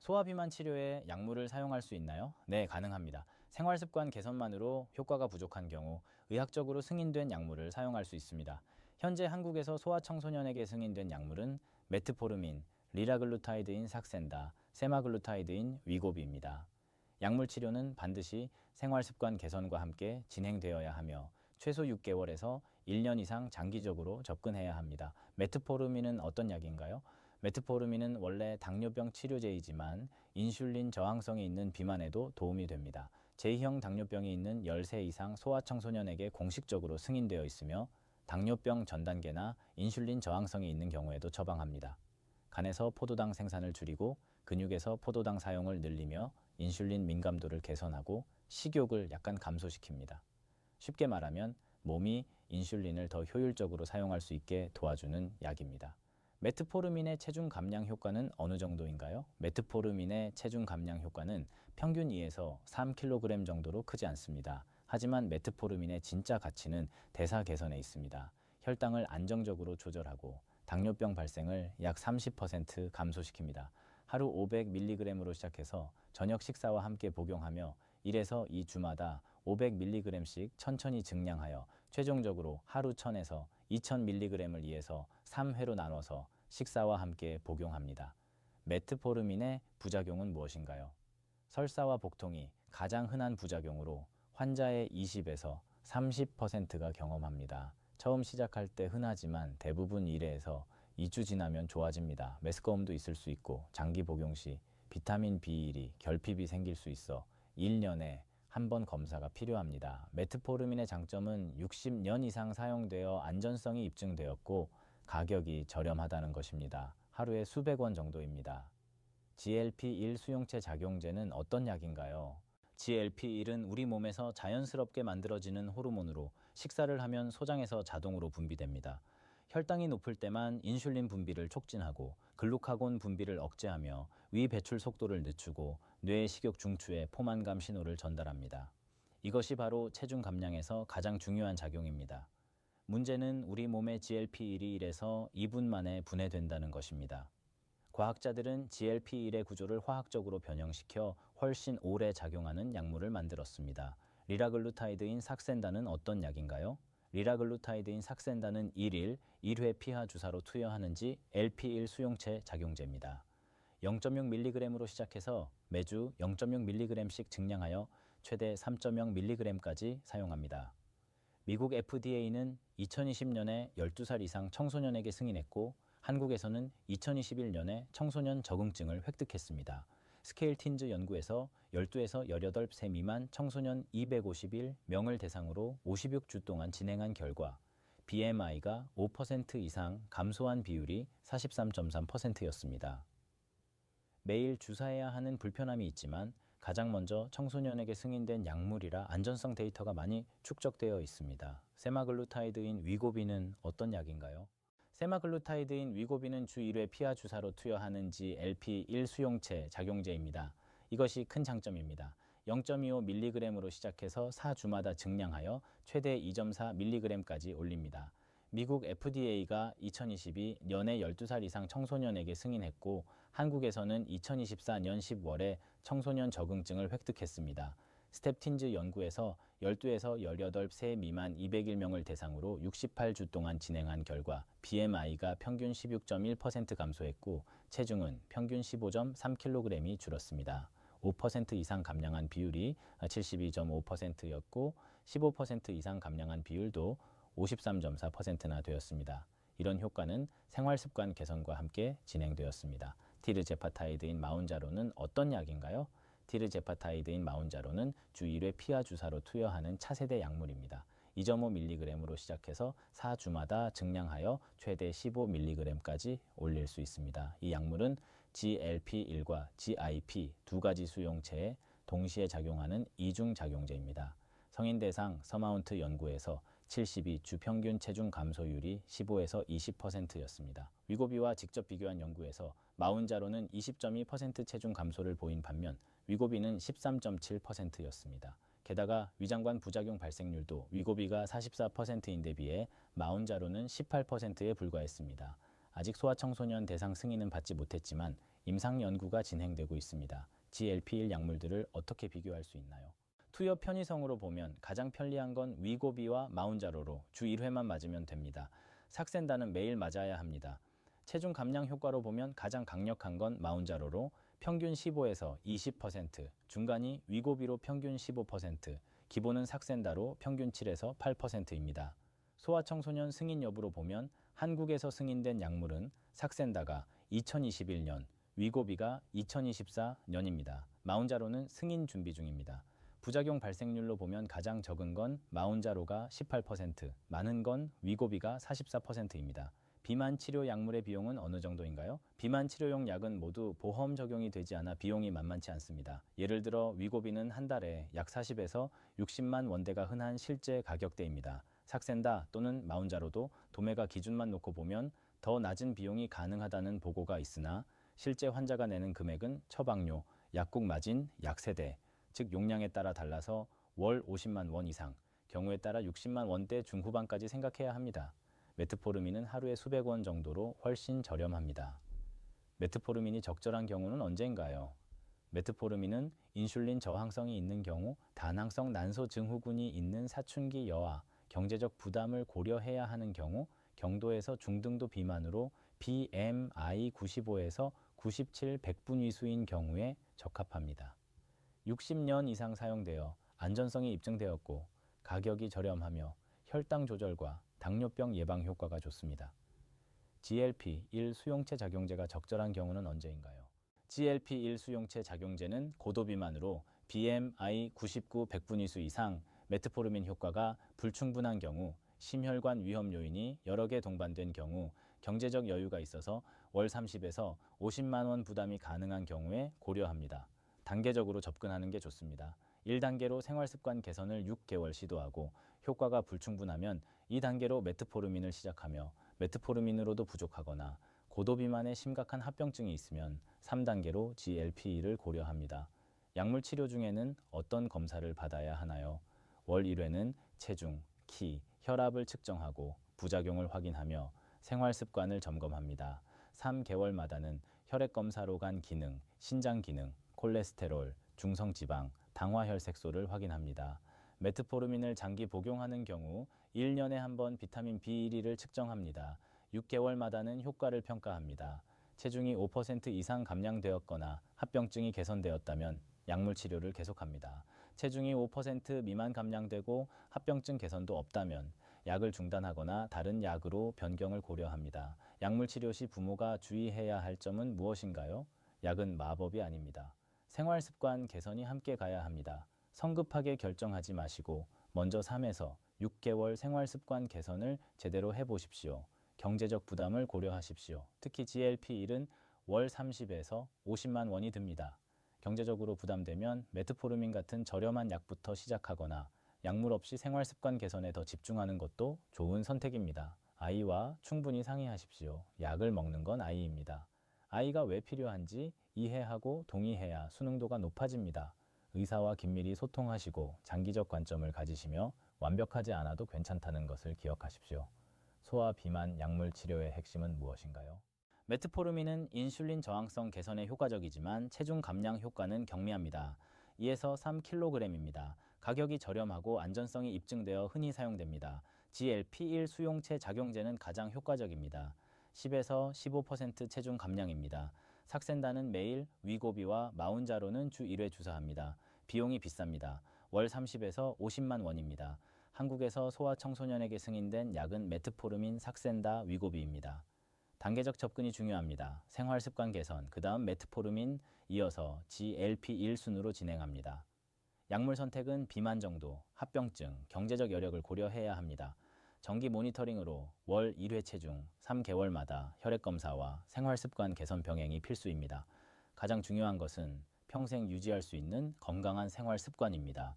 소화비만 치료에 약물을 사용할 수 있나요? 네, 가능합니다. 생활습관 개선만으로 효과가 부족한 경우 의학적으로 승인된 약물을 사용할 수 있습니다. 현재 한국에서 소아청소년에게 승인된 약물은 메트포르민, 리라글루타이드인 삭센다, 세마글루타이드인 위고비입니다. 약물 치료는 반드시 생활습관 개선과 함께 진행되어야 하며 최소 6개월에서 1년 이상 장기적으로 접근해야 합니다. 메트포르민은 어떤 약인가요? 메트포르민은 원래 당뇨병 치료제이지만 인슐린 저항성이 있는 비만에도 도움이 됩니다. 제2형 당뇨병이 있는 10세 이상 소아청소년에게 공식적으로 승인되어 있으며 당뇨병 전 단계나 인슐린 저항성이 있는 경우에도 처방합니다. 간에서 포도당 생산을 줄이고 근육에서 포도당 사용을 늘리며 인슐린 민감도를 개선하고 식욕을 약간 감소시킵니다. 쉽게 말하면 몸이 인슐린을 더 효율적으로 사용할 수 있게 도와주는 약입니다. 메트포르민의 체중 감량 효과는 어느 정도인가요? 메트포르민의 체중 감량 효과는 평균 2에서 3kg 정도로 크지 않습니다. 하지만 메트포르민의 진짜 가치는 대사 개선에 있습니다. 혈당을 안정적으로 조절하고 당뇨병 발생을 약 30% 감소시킵니다. 하루 500mg으로 시작해서 저녁 식사와 함께 복용하며 1에서 2주마다 500mg씩 천천히 증량하여 최종적으로 하루 1000에서 2000mg을 2에서 3회로 나눠서 식사와 함께 복용합니다. 메트포르민의 부작용은 무엇인가요? 설사와 복통이 가장 흔한 부작용으로 환자의 20에서 30%가 경험합니다. 처음 시작할 때 흔하지만 대부분 1에서 2주 지나면 좋아집니다. 메스꺼움도 있을 수 있고 장기 복용 시 비타민 B1이 결핍이 생길 수 있어 1년에 한 번 검사가 필요합니다. 메트포르민의 장점은 60년 이상 사용되어 안전성이 입증되었고 가격이 저렴하다는 것입니다. 하루에 수백 원 정도입니다. GLP-1 수용체 작용제는 어떤 약인가요? GLP-1은 우리 몸에서 자연스럽게 만들어지는 호르몬으로 식사를 하면 소장에서 자동으로 분비됩니다. 혈당이 높을 때만 인슐린 분비를 촉진하고 글루카곤 분비를 억제하며 위 배출 속도를 늦추고 뇌 식욕 중추에 포만감 신호를 전달합니다. 이것이 바로 체중 감량에서 가장 중요한 작용입니다. 문제는 우리 몸의 GLP-1이 1에서 2분 만에 분해된다는 것입니다. 과학자들은 GLP-1의 구조를 화학적으로 변형시켜 훨씬 오래 작용하는 약물을 만들었습니다. 리라글루타이드인 삭센다는 어떤 약인가요? 리라글루타이드인 삭센다는 1일 1회 피하 주사로 투여하는지 LP1 수용체 작용제입니다. 0.6mg으로 시작해서 매주 0.6mg씩 증량하여 최대 3.0mg까지 사용합니다. 미국 FDA는 2020년에 12살 이상 청소년에게 승인했고 한국에서는 2021년에 청소년 적응증을 획득했습니다. 스케일 틴즈 연구에서 12에서 18세 미만 청소년 251명을 대상으로 56주 동안 진행한 결과 BMI가 5% 이상 감소한 비율이 43.3%였습니다. 매일 주사해야 하는 불편함이 있지만 가장 먼저 청소년에게 승인된 약물이라 안전성 데이터가 많이 축적되어 있습니다. 세마글루타이드인 위고비는 어떤 약인가요? 세마글루타이드인 위고비는 주 1회 피하 주사로 투여하는 GLP-1 수용체 작용제입니다. 이것이 큰 장점입니다. 0.25mg으로 시작해서 4주마다 증량하여 최대 2.4mg까지 올립니다. 미국 FDA가 2022년에 12살 이상 청소년에게 승인했고 한국에서는 2024년 10월에 청소년 적응증을 획득했습니다. 스텝틴즈 연구에서 12에서 18세 미만 201명을 대상으로 68주 동안 진행한 결과 BMI가 평균 16.1% 감소했고 체중은 평균 15.3kg이 줄었습니다. 5% 이상 감량한 비율이 72.5%였고 15% 이상 감량한 비율도 53.4%나 되었습니다. 이런 효과는 생활습관 개선과 함께 진행되었습니다. 티르제파타이드인 마운자로는 어떤 약인가요? 티르제파타이드인 마운자로는 주 1회 피하 주사로 투여하는 차세대 약물입니다. 2.5mg으로 시작해서 4주마다 증량하여 최대 15mg까지 올릴 수 있습니다. 이 약물은 GLP-1과 GIP 두 가지 수용체에 동시에 작용하는 이중 작용제입니다. 성인 대상 서마운트 연구에서 72주 평균 체중 감소율이 15에서 20%였습니다. 위고비와 직접 비교한 연구에서 마운자로는 20.2% 체중 감소를 보인 반면 위고비는 13.7%였습니다. 게다가 위장관 부작용 발생률도 위고비가 44%인데 비해 마운자로는 18%에 불과했습니다. 아직 소아청소년 대상 승인은 받지 못했지만 임상 연구가 진행되고 있습니다. GLP-1 약물들을 어떻게 비교할 수 있나요? 투여 편의성으로 보면 가장 편리한 건 위고비와 마운자로로 주 1회만 맞으면 됩니다. 삭센다는 매일 맞아야 합니다. 체중 감량 효과로 보면 가장 강력한 건 마운자로로 평균 15에서 20%, 중간이 위고비로 평균 15%, 기본은 삭센다로 평균 7에서 8%입니다. 소아청소년 승인 여부로 보면 한국에서 승인된 약물은 삭센다가 2021년, 위고비가 2024년입니다. 마운자로는 승인 준비 중입니다. 부작용 발생률로 보면 가장 적은 건 마운자로가 18%, 많은 건 위고비가 44%입니다. 비만 치료 약물의 비용은 어느 정도인가요? 비만 치료용 약은 모두 보험 적용이 되지 않아 비용이 만만치 않습니다. 예를 들어 위고비는 한 달에 약 40에서 60만 원대가 흔한 실제 가격대입니다. 삭센다 또는 마운자로도 도매가 기준만 놓고 보면 더 낮은 비용이 가능하다는 보고가 있으나 실제 환자가 내는 금액은 처방료, 약국 마진, 약세대, 즉 용량에 따라 달라서 월 50만 원 이상, 경우에 따라 60만 원대 중후반까지 생각해야 합니다. 메트포르민은 하루에 수백 원 정도로 훨씬 저렴합니다. 메트포르민이 적절한 경우는 언제인가요? 메트포르민은 인슐린 저항성이 있는 경우, 다낭성 난소 증후군이 있는 사춘기 여아, 경제적 부담을 고려해야 하는 경우, 경도에서 중등도 비만으로 BMI 95에서 97, 100분 위수인 경우에 적합합니다. 60년 이상 사용되어 안전성이 입증되었고 가격이 저렴하며 혈당 조절과 당뇨병 예방 효과가 좋습니다. GLP-1 수용체 작용제가 적절한 경우는 언제인가요? GLP-1 수용체 작용제는 고도 비만으로 BMI 99, 100분 위수 이상, 메트포르민 효과가 불충분한 경우, 심혈관 위험 요인이 여러 개 동반된 경우, 경제적 여유가 있어서 월 30에서 50만 원 부담이 가능한 경우에 고려합니다. 단계적으로 접근하는 게 좋습니다. 1단계로 생활습관 개선을 6개월 시도하고 효과가 불충분하면 2단계로 메트포르민을 시작하며 메트포르민으로도 부족하거나 고도 비만에 심각한 합병증이 있으면 3단계로 GLP-1을 고려합니다. 약물 치료 중에는 어떤 검사를 받아야 하나요? 월 1회는 체중, 키, 혈압을 측정하고 부작용을 확인하며 생활습관을 점검합니다. 3개월마다는 혈액검사로 간 기능, 신장 기능, 콜레스테롤, 중성지방, 당화혈색소를 확인합니다. 메트포르민을 장기 복용하는 경우 1년에 한 번 비타민 B1을 측정합니다. 6개월마다는 효과를 평가합니다. 체중이 5% 이상 감량되었거나 합병증이 개선되었다면 약물 치료를 계속합니다. 체중이 5% 미만 감량되고 합병증 개선도 없다면 약을 중단하거나 다른 약으로 변경을 고려합니다. 약물 치료 시 부모가 주의해야 할 점은 무엇인가요? 약은 마법이 아닙니다. 생활습관 개선이 함께 가야 합니다. 성급하게 결정하지 마시고 먼저 3에서 6개월 생활습관 개선을 제대로 해보십시오. 경제적 부담을 고려하십시오. 특히 GLP-1은 월 30에서 50만 원이 듭니다. 경제적으로 부담되면 메트포르민 같은 저렴한 약부터 시작하거나 약물 없이 생활습관 개선에 더 집중하는 것도 좋은 선택입니다. 아이와 충분히 상의하십시오. 약을 먹는 건 아이입니다. 아이가 왜 필요한지 이해하고 동의해야 수능도가 높아집니다. 의사와 긴밀히 소통하시고 장기적 관점을 가지시며 완벽하지 않아도 괜찮다는 것을 기억하십시오. 소아 비만 약물 치료의 핵심은 무엇인가요? 메트포르민은 인슐린 저항성 개선에 효과적이지만 체중 감량 효과는 경미합니다. 2에서 3kg입니다. 가격이 저렴하고 안전성이 입증되어 흔히 사용됩니다. GLP-1 수용체 작용제는 가장 효과적입니다. 10에서 15% 체중 감량입니다. 삭센다는 매일, 위고비와 마운자로는 주 1회 주사합니다. 비용이 비쌉니다. 월 30에서 50만 원입니다. 한국에서 소아청소년에게 승인된 약은 메트포르민, 삭센다, 위고비입니다. 단계적 접근이 중요합니다. 생활습관 개선, 그 다음 메트포르민, 이어서 GLP-1 순으로 진행합니다. 약물 선택은 비만 정도, 합병증, 경제적 여력을 고려해야 합니다. 정기 모니터링으로 월 1회 체중, 3개월마다 혈액검사와 생활습관 개선 병행이 필수입니다. 가장 중요한 것은 평생 유지할 수 있는 건강한 생활습관입니다.